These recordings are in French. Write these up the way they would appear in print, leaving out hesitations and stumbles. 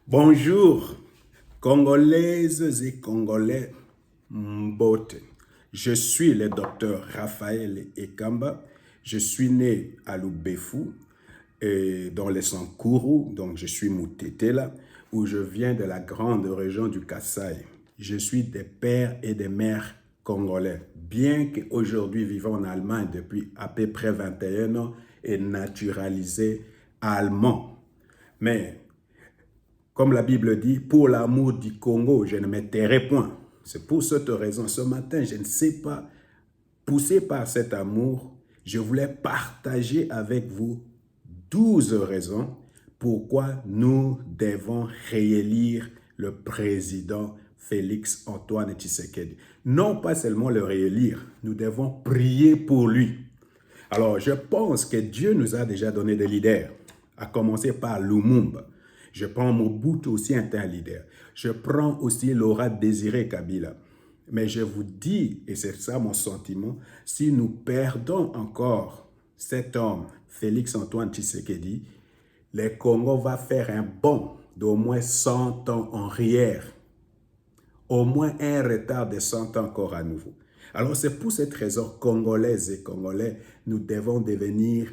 Bonjour, Congolaises et Congolais, Mbote. Je suis le docteur Raphaël Ekamba. Je suis né à Lubefu, dans les Sankourou, donc je suis Moutetela, où je viens de la grande région du Kasaï. Je suis des pères et des mères congolais, bien qu'aujourd'hui vivant en Allemagne depuis à peu près 21 ans et naturalisé allemand. Mais comme la Bible dit, pour l'amour du Congo, je ne me tairai point. C'est pour cette raison, ce matin, je ne sais pas, poussé par cet amour, je voulais partager avec vous 12 raisons pourquoi nous devons réélire le président Félix Antoine Tshisekedi. Non pas seulement le réélire, nous devons prier pour lui. Alors, je pense que Dieu nous a déjà donné des leaders, à commencer par Lumumba. Je prends Mobutu aussi un leader. Je prends aussi Laurent Désiré Kabila. Mais je vous dis, et c'est ça mon sentiment, si nous perdons encore cet homme, Félix Antoine Tshisekedi, le Congo va faire un bond d'au moins 100 ans en arrière. Au moins un retard de 100 ans encore à nouveau. Alors c'est pour cette raison, Congolaises et Congolais, nous devons devenir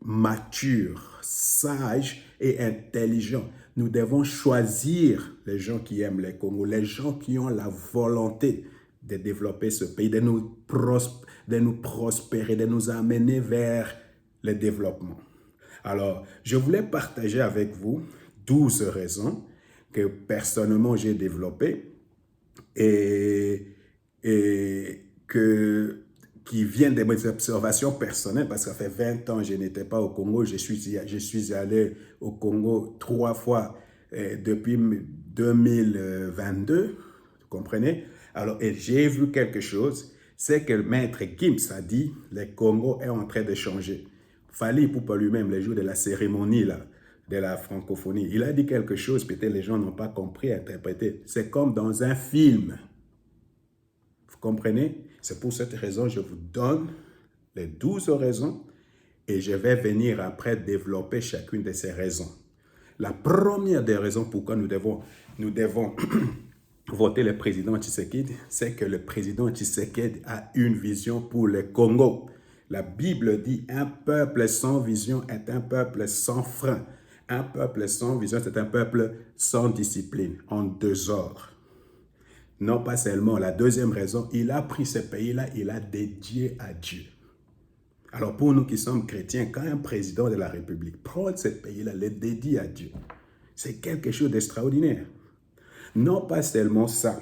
matures, sages et intelligents. Nous devons choisir les gens qui aiment les Congo, les gens qui ont la volonté de développer ce pays, de nous prospérer, de nous amener vers le développement. Alors, je voulais partager avec vous 12 raisons que personnellement j'ai développées et qui viennent de mes observations personnelles, parce que ça fait 20 ans que je n'étais pas au Congo. Je suis allé au Congo 3 fois depuis 2022, vous comprenez? Alors, et j'ai vu quelque chose, c'est que le maître Gims a dit, le Congo est en train de changer. Fally Ipupa lui-même, les jours de la cérémonie là, de la francophonie, il a dit quelque chose, peut-être les gens n'ont pas compris, interprété. C'est comme dans un film. Vous comprenez? C'est pour cette raison que je vous donne les 12 raisons et je vais venir après développer chacune de ces raisons. La première des raisons pourquoi nous devons voter le président Tshisekedi, c'est que le président Tshisekedi a une vision pour le Congo. La Bible dit un peuple sans vision est un peuple sans frein. Un peuple sans vision, c'est un peuple sans discipline, en désordre. Non pas seulement, la deuxième raison, il a pris ce pays-là, il a dédié à Dieu. Alors pour nous qui sommes chrétiens, quand un président de la République prend ce pays-là, le dédie à Dieu, c'est quelque chose d'extraordinaire. Non pas seulement ça,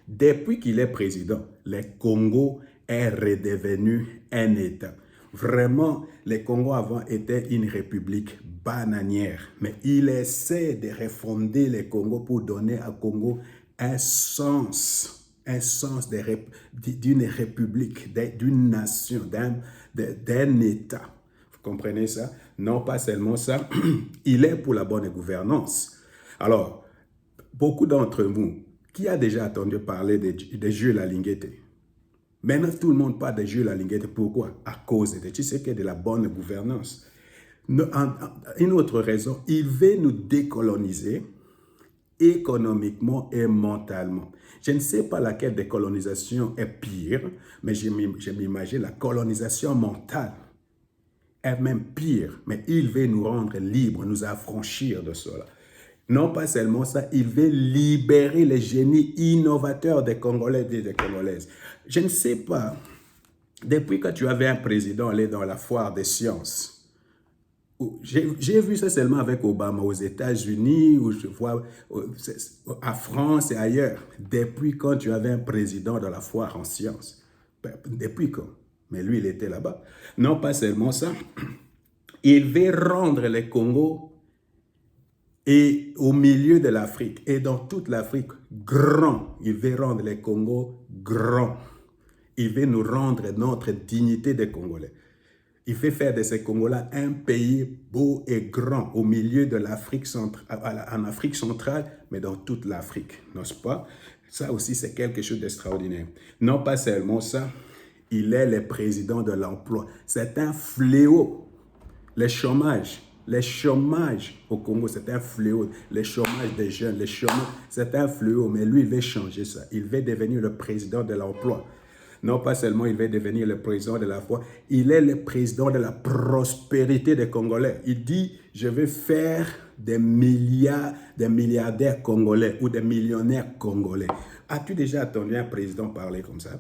depuis qu'il est président, le Congo est redevenu un État. Vraiment, le Congo avant était une république bananière, mais il essaie de refonder le Congo pour donner à Congo un sens d'une république, d'une nation, d'un État. Vous comprenez ça? Non pas seulement ça, il est pour la bonne gouvernance. Alors, beaucoup d'entre vous, qui a déjà entendu parler de Jules Alinguete? Maintenant, tout le monde parle de Jules Alinguete. Pourquoi? À cause de Tshisekedi, de la bonne gouvernance. Une autre raison, il veut nous décoloniser économiquement et mentalement. Je ne sais pas laquelle décolonisation est pire, mais je m'imagine la colonisation mentale est même pire, mais il veut nous rendre libres, nous affranchir de cela. Non pas seulement ça, il veut libérer les génies innovateurs des Congolais et des Congolaises. Je ne sais pas, depuis que tu avais un président allé dans la foire des sciences, j'ai vu ça seulement avec Obama aux États-Unis, où je vois à France et ailleurs. Depuis quand tu avais un président dans la foire en sciences? Depuis quand? Mais lui, il était là-bas. Non pas seulement ça, il veut rendre le Congo et au milieu de l'Afrique et dans toute l'Afrique grand. Il veut rendre le Congo grand. Il veut nous rendre notre dignité de Congolais. Il fait faire de ces Congolais un pays beau et grand au milieu de l'Afrique centrale, en Afrique centrale, mais dans toute l'Afrique, n'est-ce pas? Ça aussi, c'est quelque chose d'extraordinaire. Non pas seulement ça, il est le président de l'emploi. C'est un fléau, le chômage. Le chômage au Congo, c'est un fléau. Le chômage des jeunes, le chômage, c'est un fléau. Mais lui, il veut changer ça. Il veut devenir le président de l'emploi. Non pas seulement il veut devenir le président de la foi, il est le président de la prospérité des Congolais. Il dit, je vais faire des milliardaires congolais ou des millionnaires congolais. As-tu déjà entendu un président parler comme ça?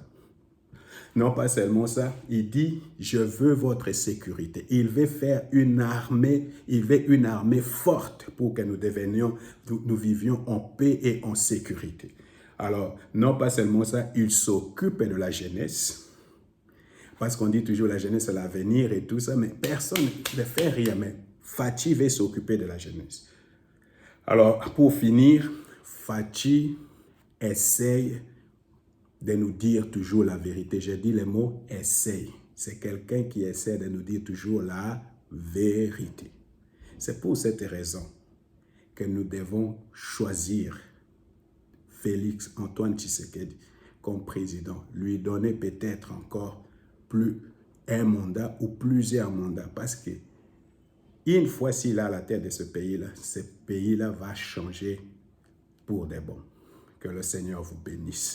Non pas seulement ça, il dit, je veux votre sécurité. Il veut faire une armée, il veut une armée forte pour que nous vivions en paix et en sécurité. Alors, non pas seulement ça, il s'occupe de la jeunesse, parce qu'on dit toujours la jeunesse c'est l'avenir et tout ça, mais personne ne fait rien, mais Fachi veut s'occuper de la jeunesse. Alors, pour finir, Fachi essaye de nous dire toujours la vérité. J'ai dit le mot « essaye ». C'est quelqu'un qui essaie de nous dire toujours la vérité. C'est pour cette raison que nous devons choisir Félix Antoine Tshisekedi comme président. Lui donner peut-être encore un mandat ou plusieurs mandats. Parce que une fois s'il a la tête de ce pays-là va changer pour de bon. Que le Seigneur vous bénisse.